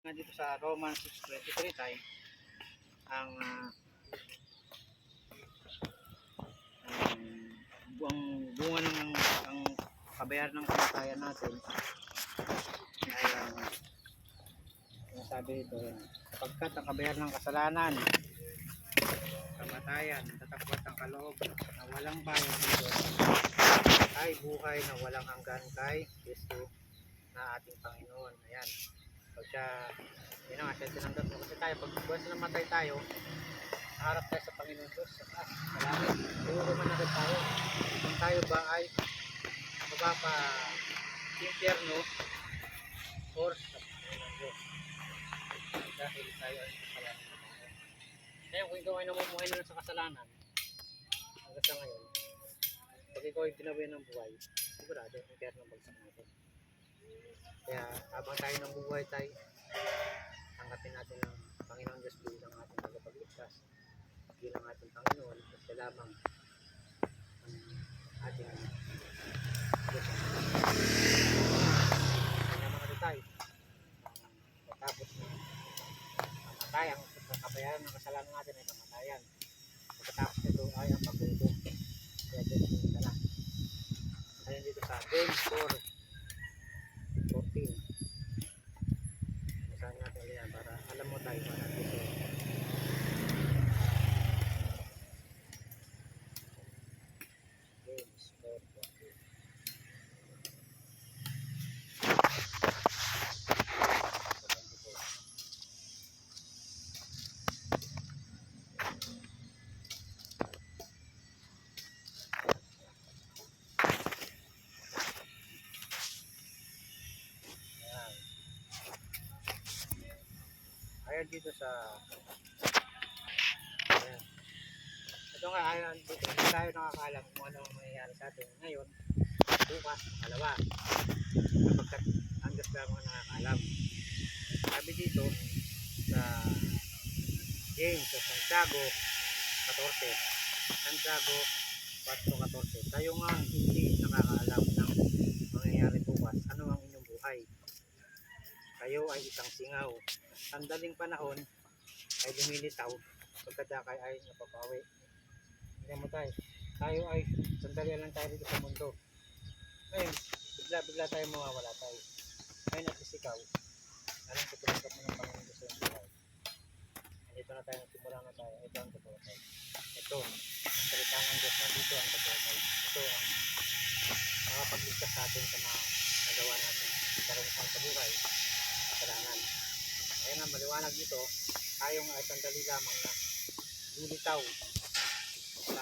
Nga dito sa Romans 6:23 tayo ang buong bunga ng ang kabayaran ng kamatayan natin ay sabi ito sapagkat ang kabayaran ng kasalanan kamatayan tatagpuan ang kaloob na walang bayad dito ay buhay na walang hanggan kay Kristo na ating Panginoon. Ayan, pagka yun nga siya tinanggap mo kasi tayo pag once na matay tayo harap tayo sa Panginoon Diyos sa taas, sa langit, siguro man agad tayo kung tayo ba ay mababa impyerno or sa Panginoon Diyos dahil tayo ay kasalanan na tayo. Kaya kung ikaw ay namumuhay na sa kasalanan hanggang sa ngayon, pag ikaw ay binawian ng buhay, sigurado impyerno ang bagsak natin. Kaya habang tayo ng buhay tayo, tanggapin natin ng Panginoon Diyos bilang ating tagapagligtas, bilang ating Panginoon, at siya lamang ang ating Diyos. Kaya mga tayo, pagkatapos ng kamatayan, kabayaran ng kasalanan natin ay kamatayan. Pagkatapos nito ay ang paghukom. Kaya Diyos yung dala. Ayan dito sa James 4:14. Basahin natin yan para alam mo tayo para dito. James 4:14. Ayan dito sa ayan. Ito nga ayan dito hindi tayo nakakaalam kung ano ang mangyayari sa atin ngayon bukas, makalawa kapagkat ang Diyos lamang ang nakakaalam. Sabi dito sa James sa Santiago 14 Santiago 4:14 tayo nga hindi nakakaalam ng mangyayari bukas ano ang inyong buhay. Kayo ay isang singaw. Sandaling panahon ay lumilitaw pagkadakay ay napapawi. Hindi mo tayo. Tayo ay sandali lang tayo dito sa mundo. Ngayon, bigla tayo mawawala tayo. Ngayon at least ikaw, alam ko tumanggap mo ng Panginoon Diyos yung buhay. Dito na tayo, nagsimula na tayo. Ito ang totoo tayo. Ito, ang salita ng Diyos na dito ang totoo tayo. Ito ang makapagligtas sa atin sa mga nagawa natin. Karanasan sa buhay. Kasalanan. Ayan ang maliwanag dito, tayong ay sandali lamang na lilitaw sa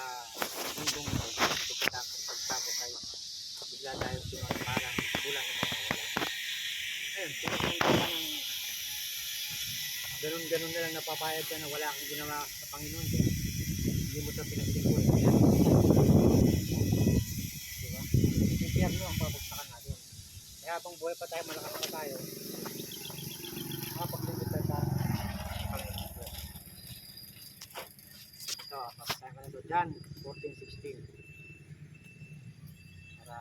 mundong ito. Pagkatapos tayo, bigla tayong sinuan parang bulang na mawawala. Ayun, sinusunod ka ng ganun-ganun na lang napapayag ka na wala kang ginawa sa Panginoon. Hindi mo ito pinagsipuan. Diba? Impyerno ang pabagsakan natin. Kaya habang buhay pa tayo, malakas pa tayo, makapaglingkod tayo sa Panginoon Diyos. Ito, papasahin ka na ito. John 14:16 para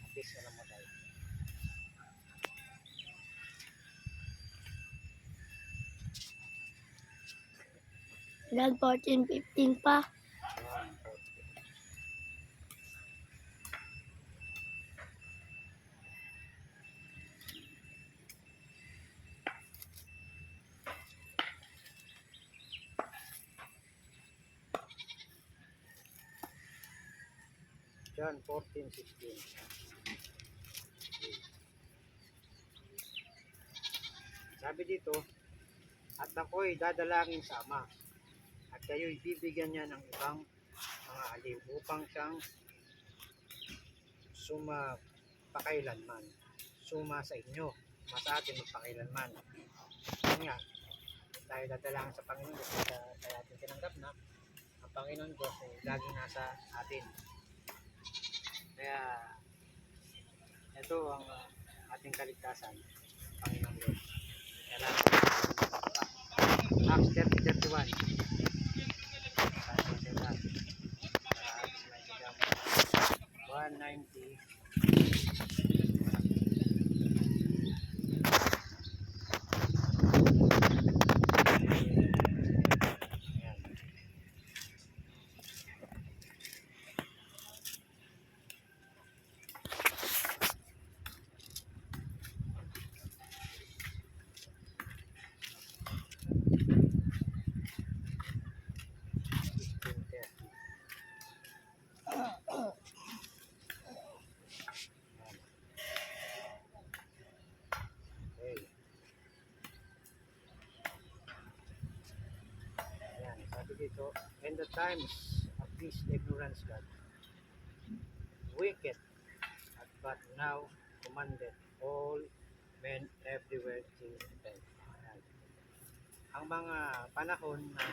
at least alam mo tayo. John 14:15 pa. John 14:16. Sabi dito, at ako'y dadalangin sa Ama, at kayo'y bibigyan niya ng ibang mga aliw upang siyang sumapakailanman. Suma sa inyo, sa atin magpakailanman. Yan nga, tayo dadalangin sa Panginoon Diyos kaya atin tinanggap na ang Panginoon Diyos ay laging nasa atin. Kaya ito ang ating kaligtasan, Panginoon Diyos. Acts 30:31. Sabi sila, 190. in the times of this ignorance, God, wicked, but now commanded all men everywhere to repent. Ayan. Ang mga panahon na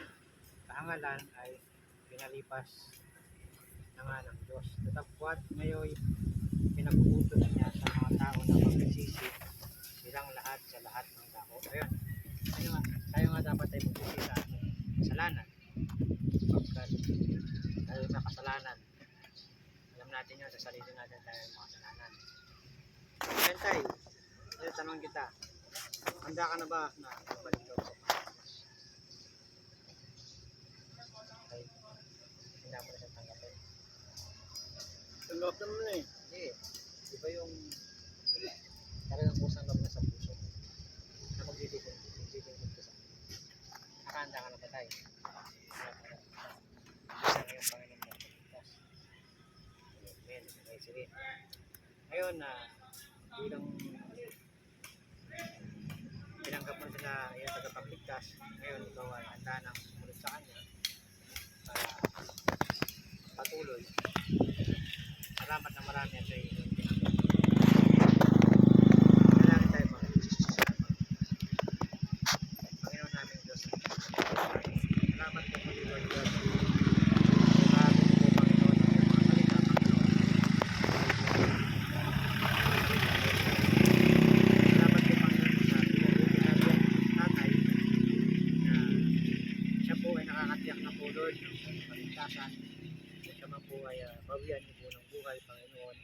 kahangalan ay pinalipas na nga ng Diyos. Tatapwat ngayon pinag-uutos niya sa mga tao na magsisisi silang lahat sa lahat ng dako. Ayun, tayo nga dapat ay magsisi sa ating kasalanan. Pagkat tayo na kasalanan, alam natin yun, sa sarili natin tayo ay makasalanan. Ayun tayo, tanong kita, handa ka na ba na magbalik daw sa ay, hindi mo na siyang tanggapin. Tanggap naman eh. Hindi, iba yung talagang kusang loob na sa puso na magdidikong ka sa nakahanda ka na ba tayo? Isa na yung Panginoon mo. Amen. Okay, sige. Ngayon na bilang binanggap mo sila yung tagapagligtas, ngayon ikaw ay handa nang sumunod sa kanya para patuloy. Salamat na marami at sa iyo. Manalangin tayo mga Panginoon namin Diyos. Salamat po muli Lord God. Salamat po Panginoon ng mga salita Panginoon. Salamat po Panginoon sa pinabuti natin tatay na siya po ay nakakatiyak na po Lord ng paligtasan. Siya man po ay bawian niyo po ng buhay Panginoon.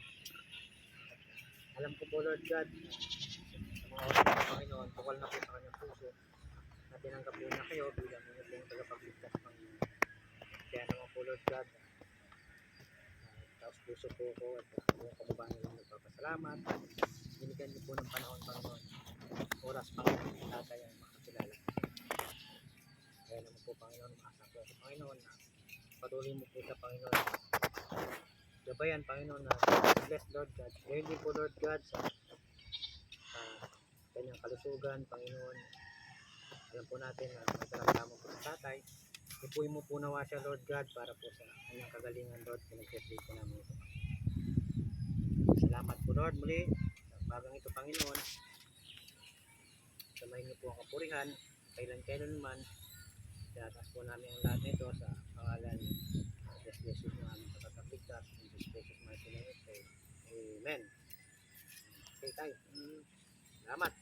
Alam ko po Lord God sa mga oras ng Panginoon, bukal na po sa kanyang puso na tinanggap po na kayo bilang inyo pong tagapagligtas Panginoon. Kaya naman po Lord God, taos puso po ko at buong kababayan lang nagpapasalamat. Binigyan niyo po ng panahon Panginoon. Oras Panginoon, tatay ay makakilala. Kaya naman po Panginoon, maasa po ako Panginoon na patuloy mo po sa Panginoon. Gabayan Panginoon na bless Lord God. Ngayon din po Lord God sa kanyang kalusugan Panginoon. Alam po natin na magkaramdaman po sa tatay. Ipuin mo po nawa siya Lord God para po sa kanyang kagalingan Lord. Pinag-pray po namin ito. Salamat po Lord muli sa bagang ito Panginoon. Samahin niyo po ang kapurihan kailan man. Tinataas po namin ang lahat nito sa pangalan ni Jesus na aming tagapagligtas in Jesus Christ's mighty name. Amen. Okay tayo. Salamat.